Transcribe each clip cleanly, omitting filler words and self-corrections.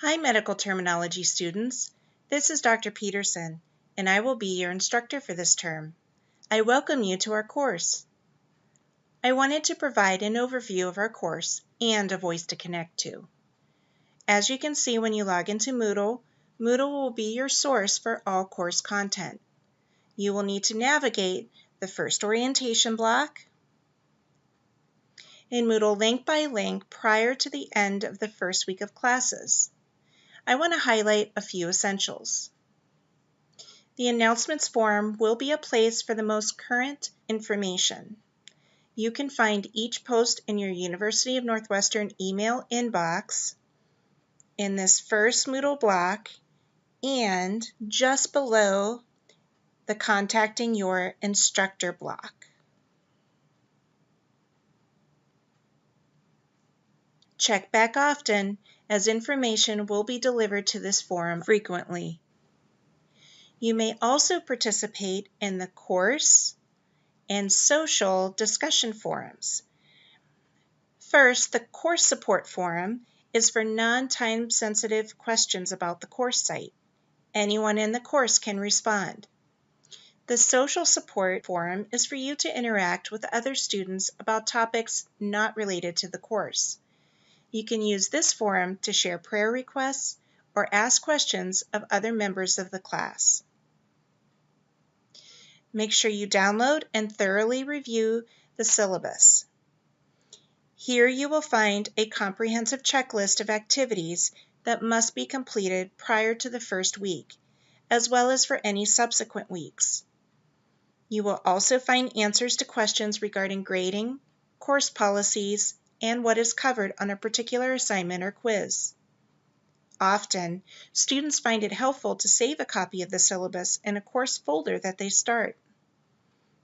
Hi, medical terminology students. This is Dr. Peterson, and I will be your instructor for this term. I welcome you to our course. I wanted to provide an overview of our course and a voice to connect to. As you can see when you log into Moodle, Moodle will be your source for all course content. You will need to navigate the first orientation block in Moodle link by link prior to the end of the first week of classes. I want to highlight a few essentials. The announcements forum will be a place for the most current information. You can find each post in your University of Northwestern email inbox in this first Moodle block and just below the Contacting Your Instructor block. Check back often, as information will be delivered to this forum frequently. You may also participate in the course and social discussion forums. First, the course support forum is for non-time sensitive questions about the course site. Anyone in the course can respond. The social support forum is for you to interact with other students about topics not related to the course. You can use this forum to share prayer requests or ask questions of other members of the class. Make sure you download and thoroughly review the syllabus. Here you will find a comprehensive checklist of activities that must be completed prior to the first week, as well as for any subsequent weeks. You will also find answers to questions regarding grading, course policies, and what is covered on a particular assignment or quiz. Often, students find it helpful to save a copy of the syllabus in a course folder that they start.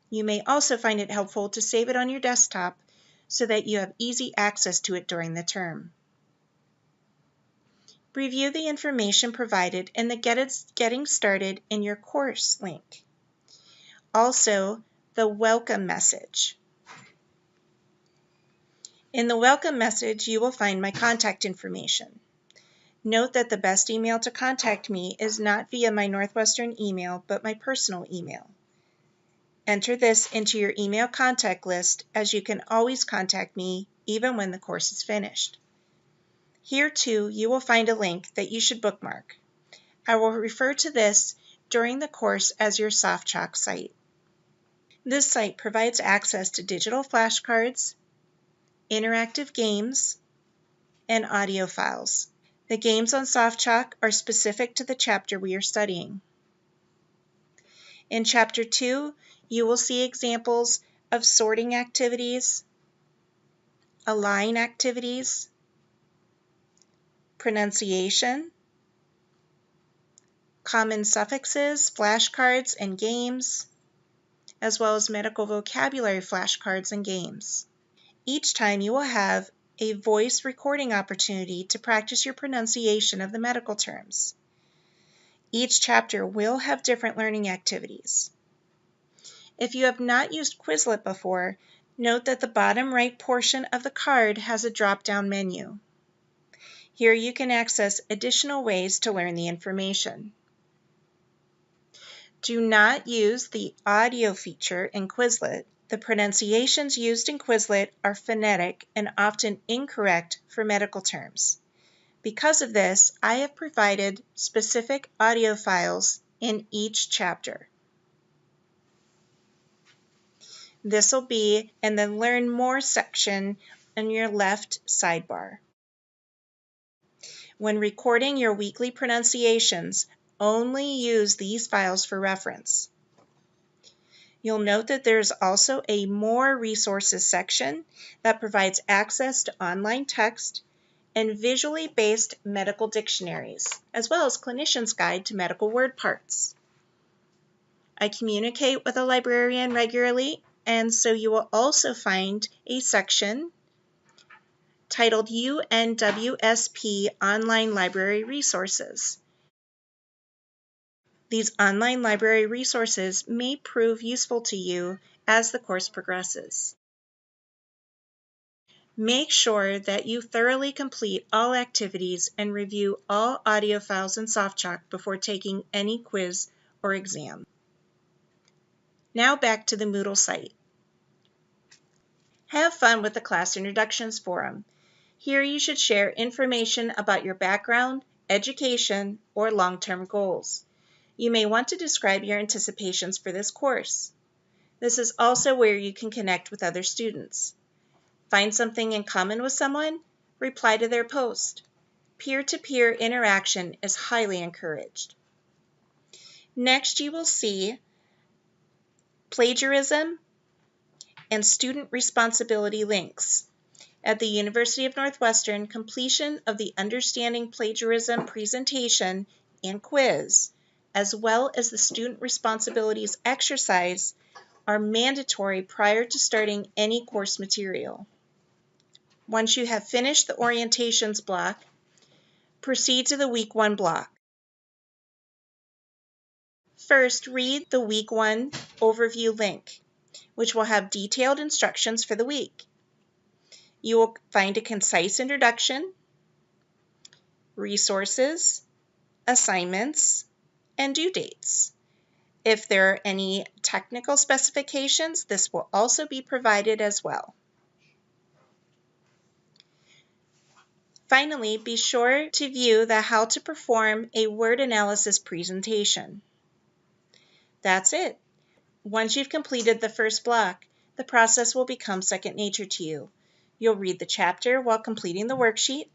You may also find it helpful to save it on your desktop so that you have easy access to it during the term. Review the information provided in the Getting Started in Your Course link. Also, the welcome message. In the welcome message, you will find my contact information. Note that the best email to contact me is not via my Northwestern email, but my personal email. Enter this into your email contact list, as you can always contact me even when the course is finished. Here too, you will find a link that you should bookmark. I will refer to this during the course as your SoftChalk site. This site provides access to digital flashcards, interactive games, and audio files. The games on SoftChalk are specific to the chapter we are studying. In Chapter 2, you will see examples of sorting activities, align activities, pronunciation, common suffixes, flashcards, and games, as well as medical vocabulary flashcards and games. Each time you will have a voice recording opportunity to practice your pronunciation of the medical terms. Each chapter will have different learning activities. If you have not used Quizlet before, note that the bottom right portion of the card has a drop-down menu. Here you can access additional ways to learn the information. Do not use the audio feature in Quizlet. The pronunciations used in Quizlet are phonetic and often incorrect for medical terms. Because of this, I have provided specific audio files in each chapter. This will be in the Learn More section on your left sidebar. When recording your weekly pronunciations, only use these files for reference. You'll note that there's also a More Resources section that provides access to online text and visually based medical dictionaries, as well as Clinician's Guide to Medical Word Parts. I communicate with a librarian regularly, and so you will also find a section titled UNWSP Online Library Resources. These online library resources may prove useful to you as the course progresses. Make sure that you thoroughly complete all activities and review all audio files in SoftChalk before taking any quiz or exam. Now back to the Moodle site. Have fun with the Class Introductions Forum. Here you should share information about your background, education, or long-term goals. You may want to describe your anticipations for this course. This is also where you can connect with other students. Find something in common with someone? Reply to their post. Peer-to-peer interaction is highly encouraged. Next, you will see plagiarism and student responsibility links. At the University of Northwestern, completion of the Understanding Plagiarism presentation and quiz, as well as the student responsibilities exercise, are mandatory prior to starting any course material. Once you have finished the orientations block, proceed to the Week 1 block. First, read the Week 1 overview link, which will have detailed instructions for the week. You will find a concise introduction, resources, assignments, and due dates. If there are any technical specifications, this will also be provided as well. Finally, be sure to view the How to Perform a Word Analysis presentation. That's it. Once you've completed the first block, the process will become second nature to you. You'll read the chapter while completing the worksheet,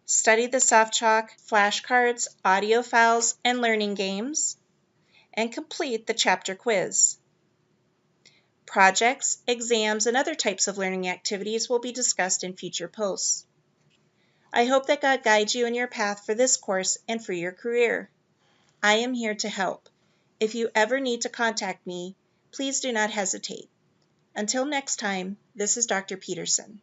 study the SoftChalk flashcards, audio files, and learning games, and complete the chapter quiz. Projects, exams, and other types of learning activities will be discussed in future posts. I hope that God guides you in your path for this course and for your career. I am here to help. If you ever need to contact me, please do not hesitate. Until next time, this is Dr. Peterson.